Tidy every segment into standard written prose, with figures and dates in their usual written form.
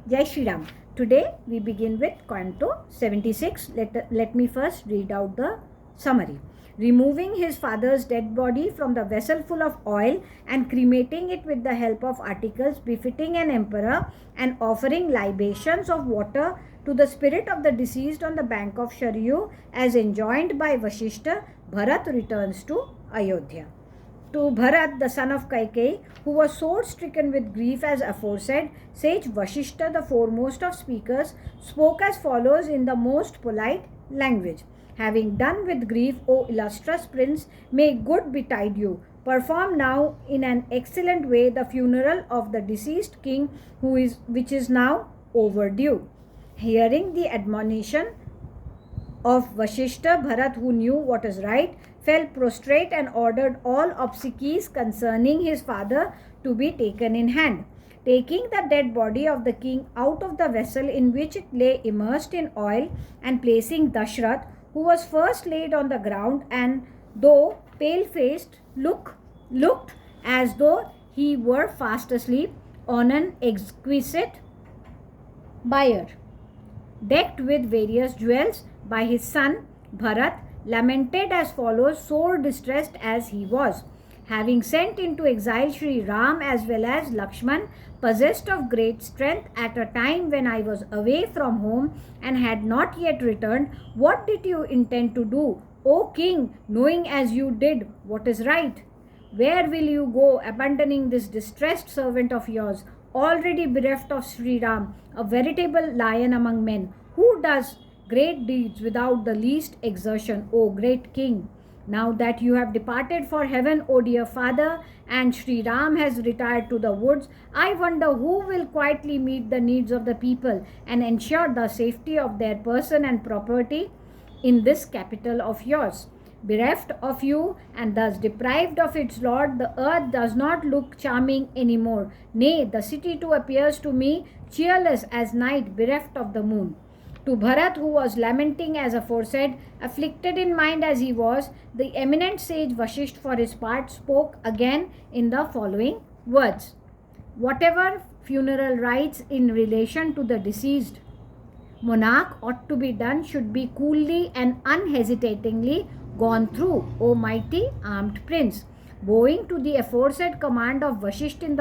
Jai Shri Ram. Today we begin with Canto 76. Let me first read out the summary. Removing his father's dead body from the vessel full of oil and cremating it with the help of articles befitting an emperor and offering libations of water to the spirit of the deceased on the bank of Sharyu as enjoined by Vashishta, Bharat returns to Ayodhya. To Bharat, the son of Kaikeyi, who was sore stricken with grief as aforesaid, sage Vashishta, the foremost of speakers, spoke as follows in the most polite language. Having done with grief, O illustrious prince, may good betide you. Perform now in an excellent way the funeral of the deceased king, which is now overdue. Hearing the admonition of Vashishta, Bharat, who knew what is right, fell prostrate and ordered all obsequies concerning his father to be taken in hand. Taking the dead body of the king out of the vessel in which it lay immersed in oil and placing Dashrath, who was first laid on the ground and though pale-faced looked as though he were fast asleep on an exquisite bier, decked with various jewels by his son Bharat, lamented as follows, sore distressed as he was. Having sent into exile Sri Ram as well as Lakshman, possessed of great strength at a time when I was away from home and had not yet returned, what did you intend to do, O king, knowing as you did what is right? Where will you go, abandoning this distressed servant of yours, already bereft of Sri Ram, a veritable lion among men, who does great deeds without the least exertion, O great king? Now that you have departed for heaven, O dear father, and Sri Ram has retired to the woods, I wonder who will quietly meet the needs of the people and ensure the safety of their person and property in this capital of yours. Bereft of you and thus deprived of its lord, the earth does not look charming anymore. Nay, the city too appears to me cheerless as night bereft of the moon. To Bharat, who was lamenting as aforesaid, afflicted in mind as he was, the eminent sage Vashishta for his part spoke again in the following words. Whatever funeral rites in relation to the deceased monarch ought to be done should be coolly and unhesitatingly gone through, O mighty armed prince. Bowing to the aforesaid command of Vashishta in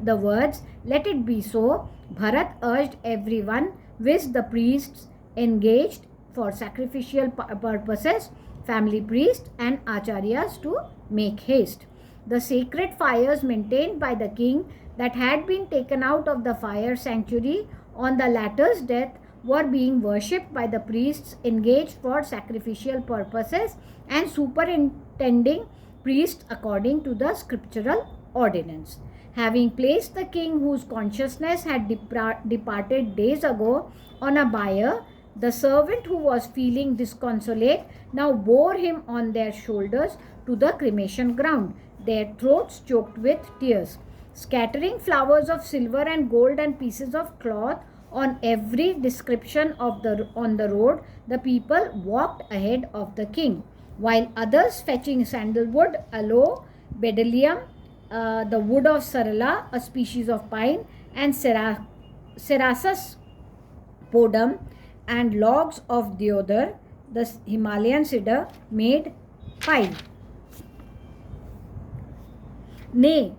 the words, let it be so, Bharat urged everyone, with the priests engaged for sacrificial purposes, family priests and acharyas, to make haste. The sacred fires maintained by the king that had been taken out of the fire sanctuary on the latter's death were being worshipped by the priests engaged for sacrificial purposes and superintending priests according to the scriptural ordinance. Having placed the king, whose consciousness had departed days ago, on a bier, the servant who was feeling disconsolate now bore him on their shoulders to the cremation ground, their throats choked with tears. Scattering flowers of silver and gold and pieces of cloth on every description on the road, the people walked ahead of the king, while others fetching sandalwood, aloe, bdellium, the wood of sarala, a species of pine, and cerasus podum, and logs of deodar, the Himalayan cedar, made pile. Nay,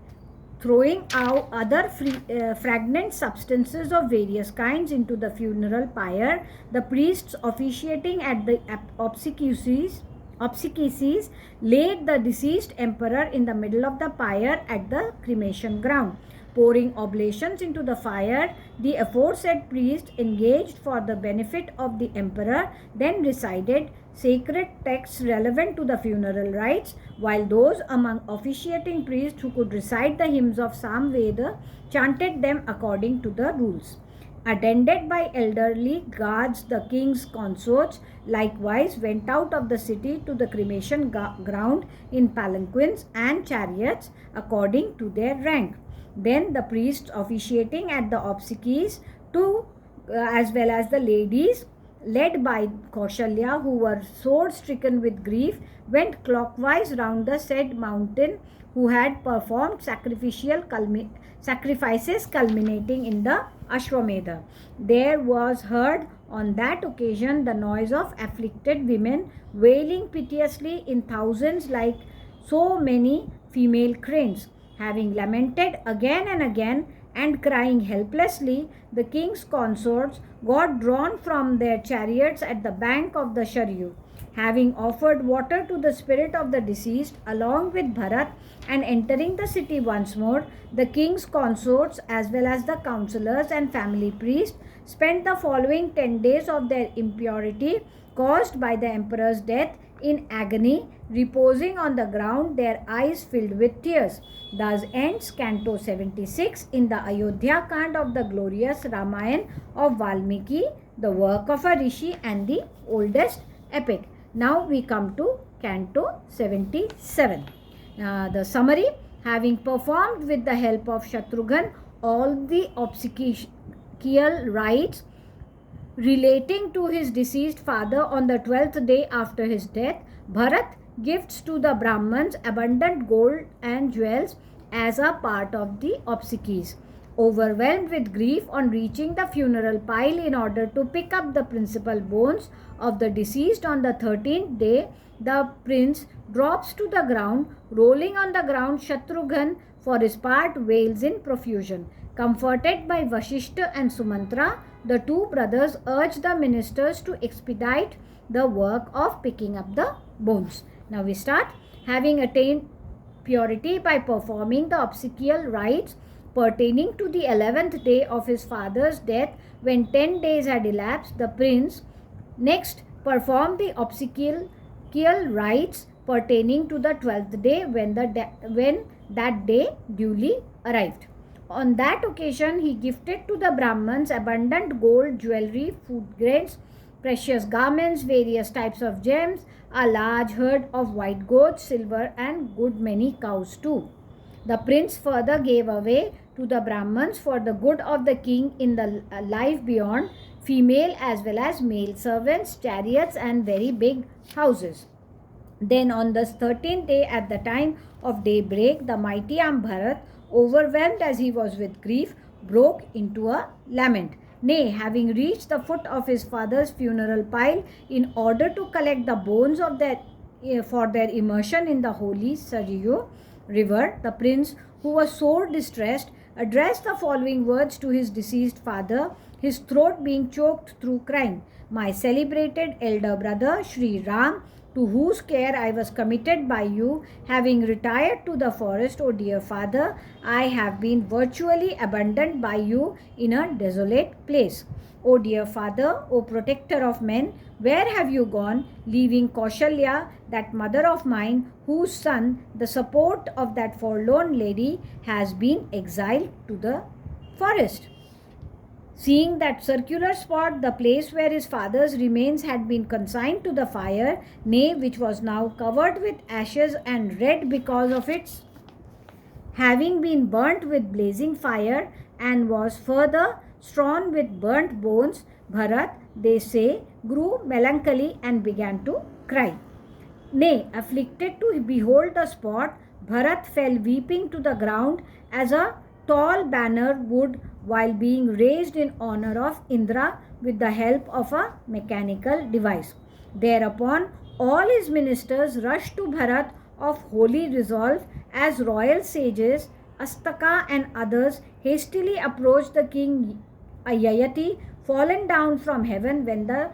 throwing out other fragrant substances of various kinds into the funeral pyre, the priests officiating at the obsequies laid the deceased emperor in the middle of the pyre at the cremation ground. Pouring oblations into the fire, the aforesaid priest, engaged for the benefit of the emperor, then recited sacred texts relevant to the funeral rites, while those among officiating priests who could recite the hymns of Samveda chanted them according to the rules. Attended by elderly guards, the king's consorts likewise went out of the city to the cremation ground in palanquins and chariots according to their rank. Then the priests officiating at the obsequies as well as the ladies, led by Kaushalya, who were sore stricken with grief, went clockwise round the said mountain, who had performed sacrifices culminating in the Ashwamedha. There was heard on that occasion the noise of afflicted women wailing piteously in thousands like so many female cranes. Having lamented again and again and crying helplessly, the king's consorts got drawn from their chariots at the bank of the Sharyu. Having offered water to the spirit of the deceased along with Bharat and entering the city once more, the king's consorts as well as the counselors and family priests spent the following 10 days of their impurity caused by the emperor's death in agony, reposing on the ground, their eyes filled with tears. Thus ends Canto 76 in the AYODHYAKAND of the glorious Ramayan of Valmiki, the work of a rishi and the oldest epic. Now we come to Canto 77. The summary: having performed with the help of Shatrughan all the obsequial rites relating to his deceased father on the 12th day after his death, Bharat gifts to the Brahmans abundant gold and jewels as a part of the obsequies. Overwhelmed with grief on reaching the funeral pile in order to pick up the principal bones of the deceased on the 13th day, the prince drops to the ground. Rolling on the ground, Shatrughan for his part wails in profusion. Comforted by Vashishta and Sumantra, the two brothers urge the ministers to expedite the work of picking up the bones. Now we start. Having attained purity by performing the obsequial rites pertaining to the 11th day of his father's death, when 10 days had elapsed, the prince next performed the obsequial rites pertaining to the 12th day when that day duly arrived. On that occasion, he gifted to the Brahmans abundant gold, jewelry, food grains, precious garments, various types of gems, a large herd of white goats, silver, and good many cows too. The prince further gave away to the Brahmans for the good of the king in the life beyond, female as well as male servants, chariots, and very big houses. Then on the 13th day at the time of daybreak, the mighty Bharat, overwhelmed as he was with grief, broke into a lament. Nay, having reached the foot of his father's funeral pile in order to collect the bones of for their immersion in the holy Saryu river, the prince, who was sore distressed, addressed the following words to his deceased father, his throat being choked through crying. My celebrated elder brother, Sri Ram, to whose care I was committed by you, having retired to the forest, O dear father, I have been virtually abandoned by you in a desolate place. O dear father, O protector of men, where have you gone, leaving Kaushalya, that mother of mine, whose son, the support of that forlorn lady, has been exiled to the forest? Seeing that circular spot, the place where his father's remains had been consigned to the fire, nay, which was now covered with ashes and red because of its having been burnt with blazing fire, and was further strewn with burnt bones, Bharat, they say, grew melancholy and began to cry. Nay, afflicted to behold the spot, Bharat fell weeping to the ground as a tall banner would while being raised in honor of Indra with the help of a mechanical device. Thereupon all his ministers rushed to Bharat of holy resolve, as royal sages, Astaka and others hastily approached the king Ayayati, fallen down from heaven when the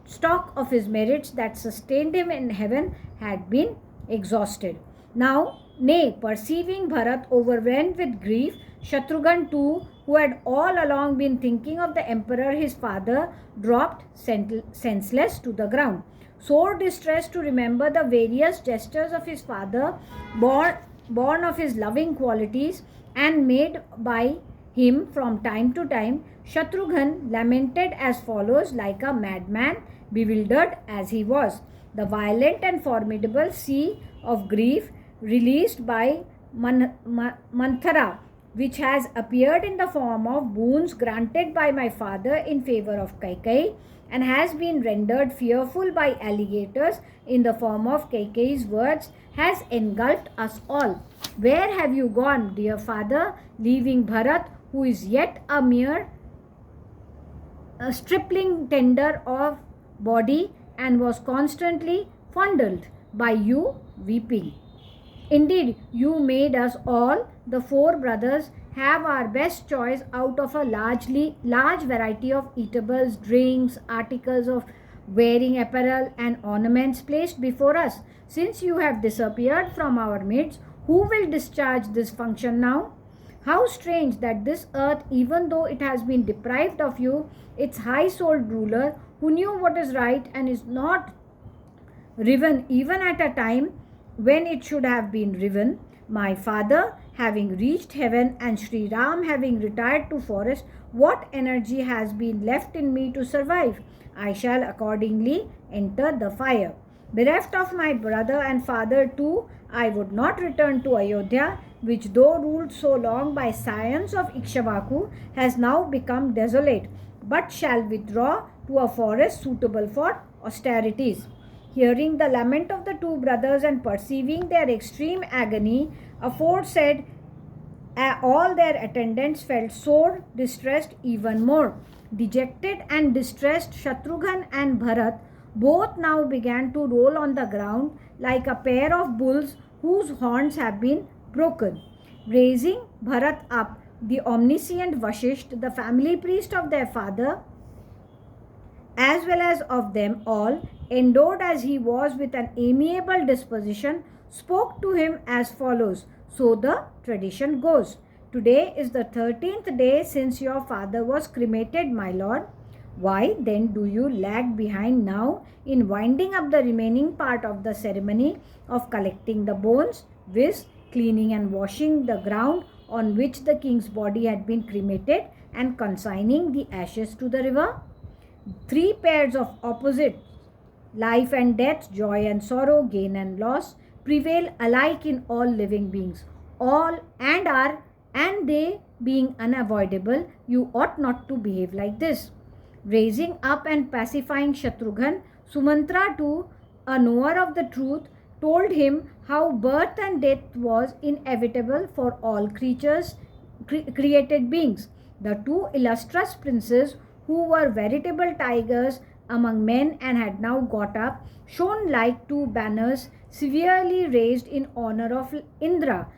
stock of his merits that sustained him in heaven had been exhausted. Now, nay, perceiving Bharat overwhelmed with grief, Shatrughan too, who had all along been thinking of the emperor his father, dropped senseless to the ground. Sore distressed to remember the various gestures of his father, born of his loving qualities and made by him from time to time, Shatrughan lamented as follows like a madman, bewildered as he was. The violent and formidable sea of grief released by Manthara, which has appeared in the form of boons granted by my father in favor of Kaikeyi, and has been rendered fearful by alligators in the form of Kaikeyi's words, has engulfed us all. Where have you gone, dear father, leaving Bharat, who is yet a mere stripling tender of body and was constantly fondled by you weeping. Indeed, you made us all, the four brothers, have our best choice out of a large variety of eatables, drinks, articles of wearing apparel and ornaments placed before us. Since you have disappeared from our midst, who will discharge this function now? How strange that this earth, even though it has been deprived of you, its high-souled ruler, who knew what is right and is not riven even at a time when it should have been riven, my father having reached heaven and Sri Ram having retired to forest, what energy has been left in me to survive? I shall accordingly enter the fire. Bereft of my brother and father too, I would not return to Ayodhya, which though ruled so long by scions of Ikshvaku, has now become desolate, but shall withdraw to a forest suitable for austerities. Hearing the lament of the two brothers and perceiving their extreme agony, aforesaid, all their attendants felt sore distressed even more. Dejected and distressed, Shatrughan and Bharat both now began to roll on the ground like a pair of bulls whose horns have been broken. Raising Bharat up, the omniscient Vashisht, the family priest of their father, as well as of them all, endowed as he was with an amiable disposition, spoke to him as follows. So the tradition goes. Today is the 13th day since your father was cremated, my lord. Why then do you lag behind now in winding up the remaining part of the ceremony of collecting the bones, viz., cleaning and washing the ground on which the king's body had been cremated and consigning the ashes to the river? Three pairs of opposites, life and death, joy and sorrow, gain and loss, prevail alike in all living beings. All and they being unavoidable, you ought not to behave like this. Raising up and pacifying Shatrughan, Sumantra too, a knower of the truth, told him how birth and death was inevitable for all creatures, created beings. The two illustrious princes, who were veritable tigers among men and had now got up, shone like two banners severely raised in honor of Indra,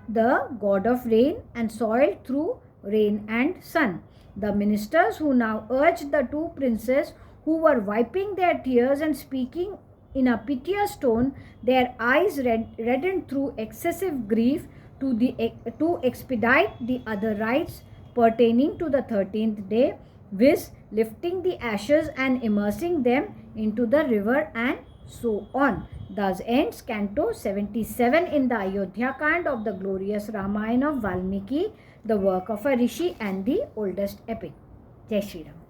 the god of rain and soil through rain and sun. The ministers who now urged the two princes, who were wiping their tears and speaking in a piteous tone, their eyes reddened through excessive grief, to expedite the other rites pertaining to the 13th day, viz., lifting the ashes and immersing them into the river, and so on. Thus ends Canto 77 in the AYODHYAKAND of the glorious Ramayan of Valmiki, the work of a Rishi and the oldest epic. Jai Shri Ram.